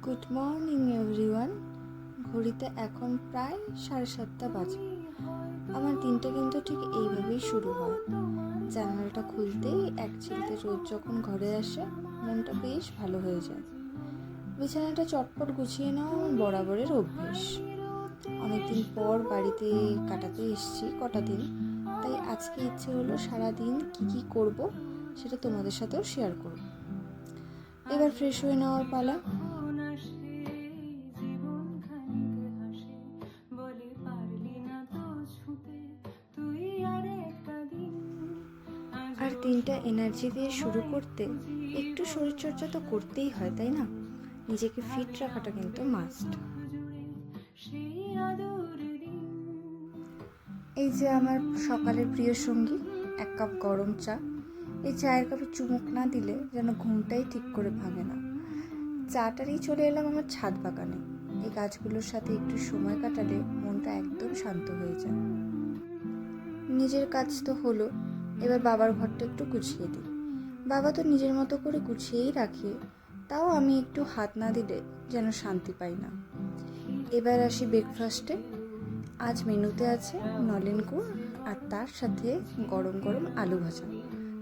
Good morning everyone. ঘড়িতে এখন প্রায় 7:30 বাজে। আমার দিনটা কিন্তু ঠিক এইভাবেই শুরু হয়। জানালাটা খুলতেই এক চিলতে রোদ যখন ঘরে আসে, মনটা বেশ ভালো হয়ে যায়। বিছানাটা চটপট গুছিয়ে নেওয়া আমার বরাবরের অভ্যেস। অনেকদিন পর বাড়িতে কাটাতে এসেছি কটা দিন, তাই আজকে ইচ্ছে হলো সারাদিন কি করব সেটা তোমাদের সাথেও শেয়ার করব। এবার ফ্রেশ হয়ে নেওয়ার পালা। আর দিনটা এনার্জি দিয়ে শুরু করতে একটু শরীরচর্চা তো করতেই হয়, তাই না? নিজেকে ফিট রাখাটা কিন্তু মাস্ট। এই যে আমার সকালের প্রিয় সঙ্গী, 1 কাপ গরম চা। এই চায়ের কাপে চুমুক না দিলে যেন ঘুমটাই ঠিক করে ভাঙে না। চাটারই চলে এলাম আমার ছাদ বাগানে। এই গাছগুলোর সাথে একটু সময় কাটালে মনটা একদম শান্ত হয়ে যায়। নিজের কাজ তো হলো, এবার বাবার ঘরটা একটু গুছিয়ে দিই। বাবা তো নিজের মতো করে গুছিয়েই রাখে, তাও আমি একটু হাত না দিলে যেন শান্তি পাই না। এবার আসি ব্রেকফাস্টে। আজ মেনুতে আছে নলেন গুড় আর তার সাথে গরম গরম আলু ভাজা।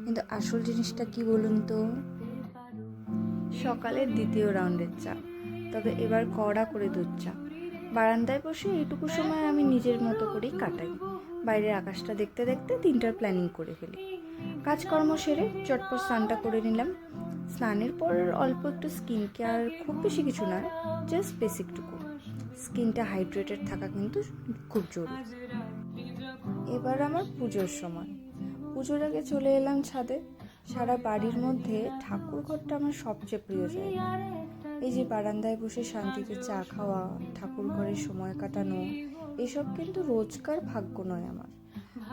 কিন্তু আসল জিনিসটা কি বলুন তো? সকালের দ্বিতীয় রাউন্ডের চা, তবে এবার কড়া করে দুধ চা। বারান্দায় বসে এইটুকু সময় আমি নিজের মতো করেই কাটাই। বাইরের আকাশটা দেখতে দেখতে দিনটার প্ল্যানিং করে ফেলি। কাজকর্ম সেরে চটপট স্নানটা করে নিলাম। স্নানের পর অল্প একটু স্কিন কেয়ার, খুব বেশি কিছু নয়, জাস্ট বেসিকটুকু। স্কিনটা হাইড্রেটেড থাকা কিন্তু খুব জরুরি। এবার আমার পুজোর সময়। পুজোর আগে চলে এলাম ছাদে। সারা বাড়ির মধ্যে ঠাকুর ঘরটা আমার সবচেয়ে প্রিয় জায়গা। এই যে বারান্দায় বসে শান্তিতে চা খাওয়া, ঠাকুর ঘরে সময় কাটানো, এসব কিন্তু রোজকার ভাগ্য নয় আমার।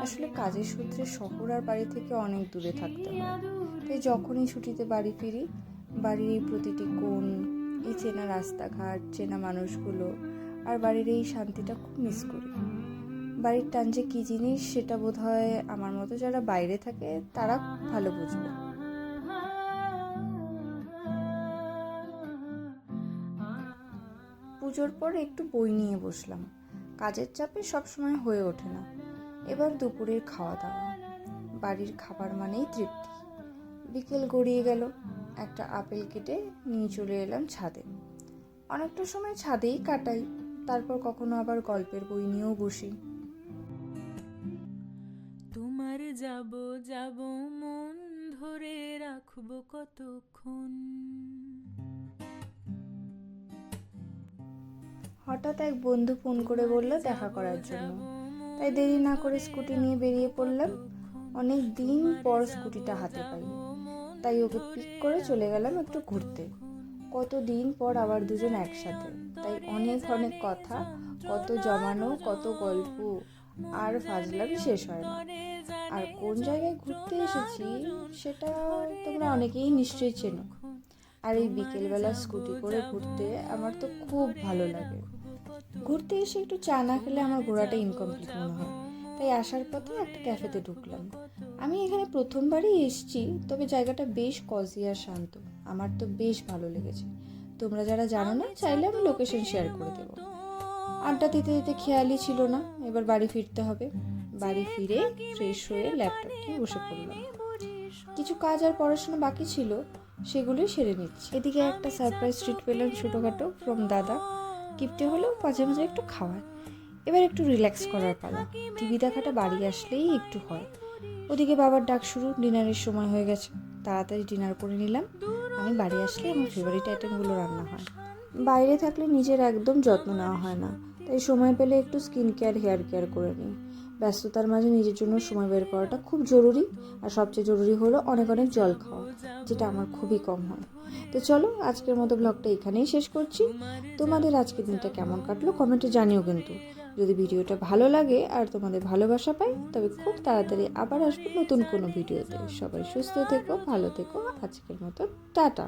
আসলে কাজের সূত্রে শহর আর বাড়ি থেকে অনেক দূরে থাকতে হয়, তাই যখনই ছুটিতে বাড়ি ফিরি, বাড়ির এই প্রতিটি কোণ, এই চেনা রাস্তাঘাট, চেনা মানুষগুলো আর বাড়ির এই শান্তিটা খুব মিস করি। বাড়ির টান যে কী জিনিস সেটা বোধহয় আমার মতো যারা বাইরে থাকে তারা ভালো বুঝবে। পুজোর পর একটু বই নিয়ে বসলাম। কাজের চাপে সবসময় হয়ে ওঠে না। এবার দুপুরের খাওয়া দাওয়া। বাড়ির খাবার মানেই তৃপ্তি। বিকেল গড়িয়ে গেল। একটা আপেল কেটে নিয়ে চলে এলাম ছাদে। অনেকটা সময় ছাদেই কাটাই, তারপর কখনো আবার গল্পের বই নিয়েও বসি। তোমার যাব যাব মন ধরে রাখবো কতক্ষণ। হঠাৎ এক বন্ধু ফোন করে বলল দেখা করার জন্য, তাই দেরি না করে স্কুটি নিয়ে বেরিয়ে পড়লাম। অনেক দিন পর স্কুটিটা হাতে পাই, তাই ওকে পিক করে চলে গেলাম একটু ঘুরতে। কতদিন পর আবার দুজন একসাথে, তাই অনেক অনেক কথা, কত জমানো, কত গল্প, আর ফাজলামি শেষ হয় না। আর কোন জায়গায় ঘুরতে এসেছি সেটা তোমরা অনেকেই নিশ্চয়ই চেনো। আর এই বিকেলবেলা স্কুটি করে ঘুরতে আমার তো খুব ভালো লাগে। ঘুরতে এসে একটু চা না খেলে আমার ঘোরাটা ইনকমপ্লিট মনে হয়, তাই আসার পথে একটা ক্যাফেতে ঢুকলাম। আমি এখানে প্রথমবারই এসেছি, তবে জায়গাটা বেশ কজি আর শান্ত। আমার তো বেশ ভালো লেগেছে। তোমরা যারা জানো না, চাইলে আমি লোকেশন শেয়ার করে দেবো। আড্ডা দিতে দিতে খেয়ালই ছিল না এবার বাড়ি ফিরতে হবে। বাড়ি ফিরে ফ্রেশ হয়ে ল্যাপটপ নিয়ে বসে পড়লাম। কিছু কাজ আর পড়াশোনা বাকি ছিল, সেগুলোই সেরে নিচ্ছি। এদিকে একটা সারপ্রাইজ ট্রিট পেলাম ছোটোখাটো ফ্রম দাদা। গিফটে হলেও মাঝে মাঝে একটু খাওয়ায়। এবার একটু রিল্যাক্স করার পালা। টিভি দেখাটা বাড়ি আসলেই একটু হয়। ওদিকে বাবার ডাক শুরু, ডিনারের সময় হয়ে গেছে। তাড়াতাড়ি ডিনার করে নিলাম। আমি বাড়ি আসলে আমার ফেভারিট আইটেমগুলো রান্না হয়। বাইরে থাকলে নিজের একদম যত্ন নেওয়া হয় না, তাই সময় পেলে একটু স্কিন কেয়ার, হেয়ার কেয়ার করে নিই। ব্যস্ততার মাঝে নিজের জন্য সময় বের করাটা খুব জরুরি। আর সবচেয়ে জরুরি হলো অনেক অনেক জল খাওয়া, যেটা আমার খুবই কম হয়। তো চলো, আজকের মতো ব্লগটা এখানেই শেষ করছি। তোমাদের আজকের দিনটা কেমন কাটলো কমেন্টে জানিও কিন্তু। যদি ভিডিওটা ভালো লাগে আর তোমাদের ভালোবাসা পাই, তবে খুব তাড়াতাড়ি আবার আসবো নতুন কোনো ভিডিওতে। সবাই সুস্থ থেকো, ভালো থেকো। আজকের মতো টাটা।